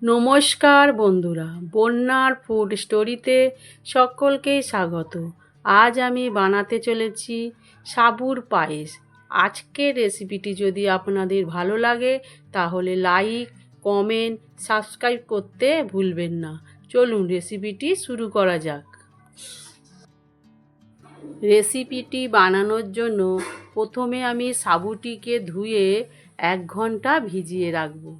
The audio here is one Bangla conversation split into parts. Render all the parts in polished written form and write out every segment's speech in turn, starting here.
নমস্কার বন্ধুরা, বন্যার ফুড স্টোরিতে সকলকেই স্বাগত। আজ আমি বানাতে চলেছি সাবুর পায়েস। আজকের রেসিপিটি যদি আপনাদের ভালো লাগে তাহলে লাইক, কমেন্ট, সাবস্ক্রাইব করতে ভুলবেন না। চলুন রেসিপিটি শুরু করা যাক। রেসিপিটি বানানোর জন্য প্রথমে আমি সাবুটিকে ধুয়ে 1 ঘন্টা ভিজিয়ে রাখবো।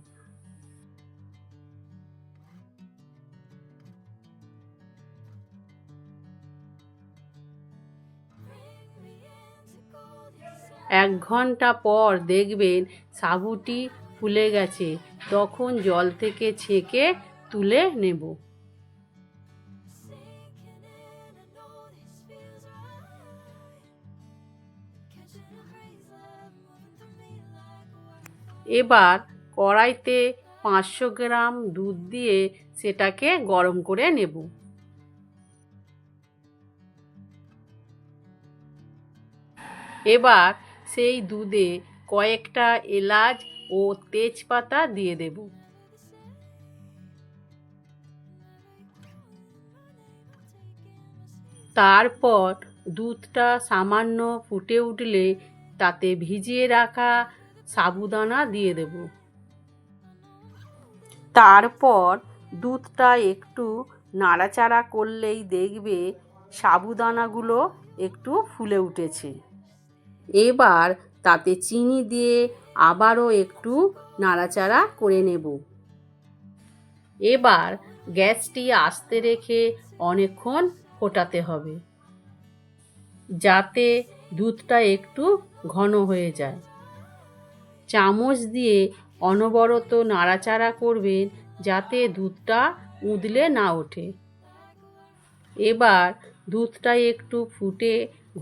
এক ঘন্টা পর দেখবেন সাবুটি ফুলে গেছে, তখন জল থেকে ছেঁকে তুলে নেব। এবার কড়াইতে 500 গ্রাম দুধ দিয়ে সেটাকে গরম করে নেব। এবার সেই দুধে কয়েকটা এলাচ ও তেজপাতা দিয়ে দেব। তারপর দুধটা সামান্য ফুটে উঠলে তাতে ভিজিয়ে রাখা সাবুদানা দিয়ে দেব। তারপর দুধটা একটু নাড়াচাড়া করলেই দেখবে সাবুদানাগুলো একটু ফুলে উঠেছে। এবার তাতে চিনি দিয়ে আবারও একটু নাড়াচাড়া করে নেব। এবার গ্যাসটি আস্তে রেখে অনেকক্ষণ ফোটাতে হবে, যাতে দুধটা একটু ঘন হয়ে যায়। চামচ দিয়ে অনবরত নাড়াচাড়া করবেন যাতে দুধটা উতলে না ওঠে। এবার দুধটা একটু ফুটে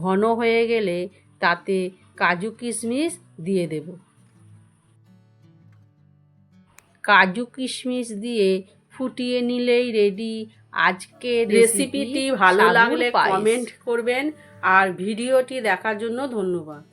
ঘন হয়ে গেলে তাতে কাজু কিশমিশ দিয়ে দেব। কাজু কিশমিশ দিয়ে ফুটিয়ে নিলেই রেডি আজকের রেসিপিটি। ভালো লাগলে কমেন্ট করবেন আর ভিডিওটি দেখার জন্য ধন্যবাদ।